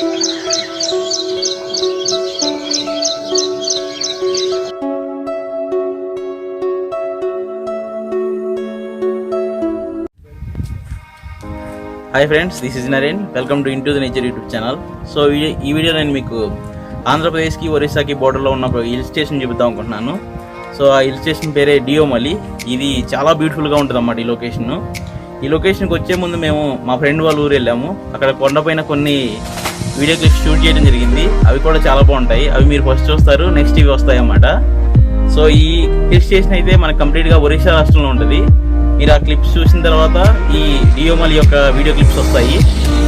Hi friends, this is Naren. Welcome to into the nature YouTube channel. So ఈ video నేను మీకు ఆంధ్రప్రదేశ్కి ఒరిస్సాకి బోర్డర్లో ఉన్న హిల్ స్టేషన్ చూపిద్దాం అనుకుంటున్నాను. సో ఆ హిల్ స్టేషన్ పేరే డియోమలి. ఇది చాలా బ్యూటిఫుల్గా ఉంటుంది అన్నమాట ఈ లొకేషన్కి వచ్చే ముందు మేము మా ఫ్రెండ్ వాళ్ళ ఊరు వెళ్ళాము. అక్కడ కొండపైన కొన్ని వీడియో క్లిప్స్ షూట్ చేయడం జరిగింది. అవి కూడా చాలా బాగుంటాయి. అవి మీరు ఫస్ట్ చూస్తారు, నెక్స్ట్ ఇవి వస్తాయి అన్నమాట. సో ఈ హిల్ స్టేషన్ అయితే మనకు కంప్లీట్గా ఒరిస్సా రాష్ట్రంలో ఉంటుంది. మీరు ఆ క్లిప్స్ చూసిన తర్వాత ఈ డియోమలి యొక్క వీడియో క్లిప్స్ వస్తాయి.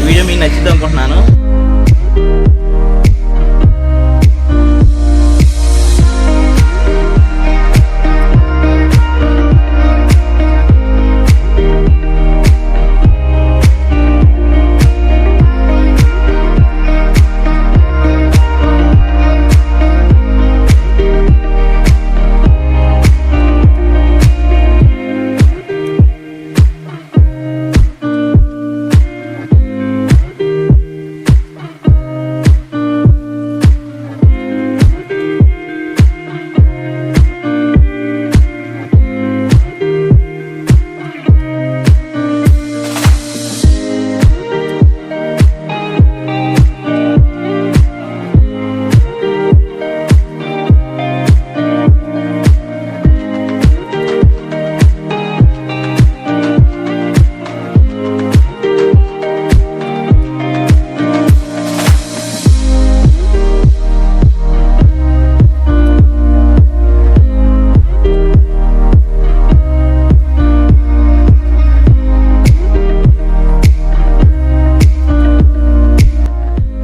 ఈ వీడియో మీకు నచ్చింది అనుకుంటున్నాను.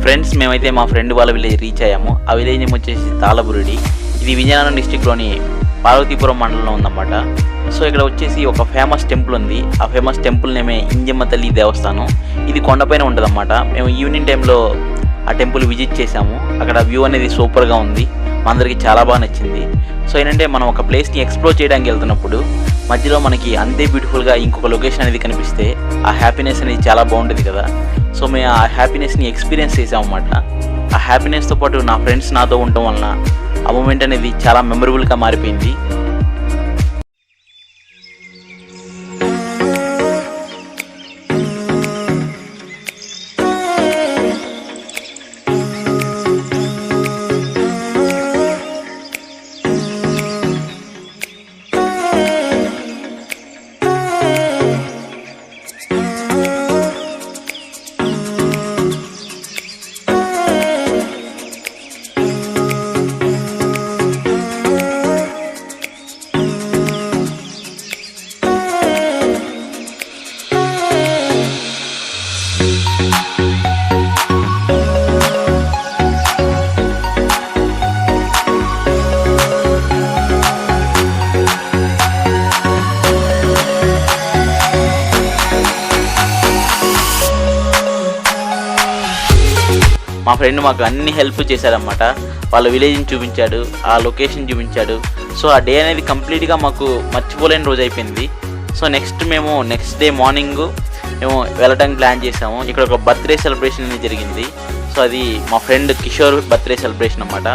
ఫ్రెండ్స్, మేమైతే మా ఫ్రెండ్ వాళ్ళ విలేజ్ రీచ్ అయ్యాము. ఆ విలేజ్ నేమ్ వచ్చేసి తాళబురుడి. ఇది విజయనగరం డిస్టిక్లోని పార్వతీపురం మండలంలో ఉందన్నమాట. సో ఇక్కడ వచ్చేసి ఒక ఫేమస్ టెంపుల్ ఉంది. ఆ ఫేమస్ టెంపుల్ నేమే ఇంజమ్మ తల్లి దేవస్థానం. ఇది కొండపైన ఉంటుందన్నమాట. మేము ఈవినింగ్ టైంలో ఆ టెంపుల్ విజిట్ చేసాము. అక్కడ వ్యూ అనేది సూపర్గా ఉంది. మా అందరికీ చాలా బాగా నచ్చింది. సో ఏంటంటే మనం ఒక ప్లేస్ని ఎక్స్ప్లోర్ చేయడానికి వెళ్తున్నప్పుడు మధ్యలో మనకి అంతే బ్యూటిఫుల్గా ఇంకొక లొకేషన్ అనేది కనిపిస్తే ఆ హ్యాపీనెస్ అనేది చాలా బాగుంటుంది కదా. సో మేము ఆ హ్యాపీనెస్ని ఎక్స్పీరియన్స్ చేసామన్నమాట. ఆ హ్యాపీనెస్తో పాటు నా ఫ్రెండ్స్ నాతో ఉండటం వలన ఆ మూమెంట్ అనేది చాలా మెమరబుల్గా మారిపోయింది. మా ఫ్రెండ్ మాకు అన్ని హెల్ప్ చేశారన్నమాట. వాళ్ళ విలేజ్ని చూపించాడు, ఆ లొకేషన్ చూపించాడు. సో ఆ డే అనేది కంప్లీట్గా మాకు మర్చిపోలేని రోజు అయిపోయింది. సో నెక్స్ట్ డే మార్నింగ్ మేము వెళ్ళడానికి ప్లాన్ చేసాము. ఇక్కడ ఒక బర్త్డే సెలబ్రేషన్ అనేది జరిగింది. సో అది మా ఫ్రెండ్ కిషోర్ బర్త్డే సెలబ్రేషన్ అన్నమాట.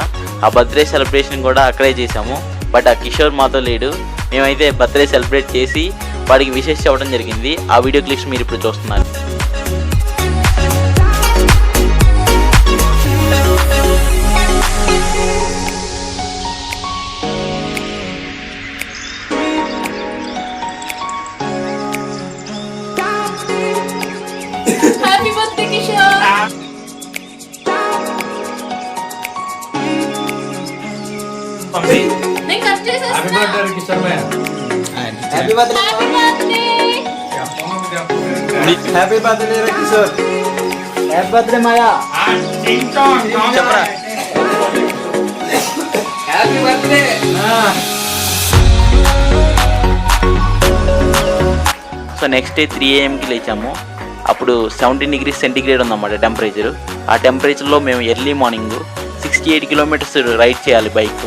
ఆ బర్త్డే సెలబ్రేషన్ కూడా అక్కడే చేసాము. బట్ ఆ కిషోర్ మాతో లేడు. మేమైతే బర్త్డే సెలబ్రేట్ చేసి వాడికి విషెస్ చెప్పడం జరిగింది. ఆ వీడియో క్లిప్స్ మీరు ఇప్పుడు చూస్తున్నారు. Happy birthday, Kishore! Mummy, నేను కట్ చేసేస్తా. happy birthday Kishore bhai. Happy birthday. Happy birthday! Happy birthday Kishore. Happy birthday Maya. Ching chong, చెప్పరా. Happy birthday. So next day 3 AM లేచాము. అప్పుడు 17 degrees సెంటిగ్రేడ్ ఉందన్నమాట temperature. ఆ టెంపరేచర్లో మేము ఎర్లీ మార్నింగ్ 68 kilometers రైడ్ చేయాలి bike.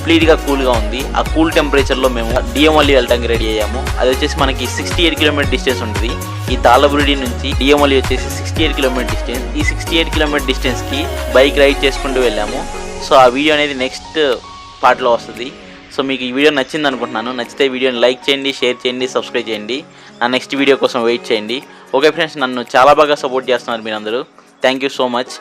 కంప్లీట్గా కూల్గా ఉంది. ఆ కూల్ టెంపరేచర్లో మేము డిఎంఎల్ఈ వెళ్ళడానికి రెడీ అయ్యాము. అది వచ్చేసి మనకి 68 కిలోమీటర్ డిస్టెన్స్ ఉంటుంది. ఈ తాళ్ళబురుడి నుంచి డిఎంఎల్ఈ వచ్చేసి 68 కిలోమీటర్ డిస్టెన్స్. ఈ 68 కిలోమీటర్ డిస్టెన్స్కి బైక్ రైడ్ చేసుకుంటూ వెళ్ళాము. సో ఆ వీడియో అనేది నెక్స్ట్ పార్ట్లో వస్తుంది. సో మీకు ఈ వీడియో నచ్చింది అనుకుంటున్నాను. నచ్చితే వీడియోని లైక్ చేయండి, షేర్ చేయండి, సబ్స్క్రైబ్ చేయండి. నా నెక్స్ట్ వీడియో కోసం వెయిట్ చేయండి. ఓకే ఫ్రెండ్స్, నన్ను చాలా బాగా సపోర్ట్ చేస్తున్నారు మీరందరూ. Thank you so much.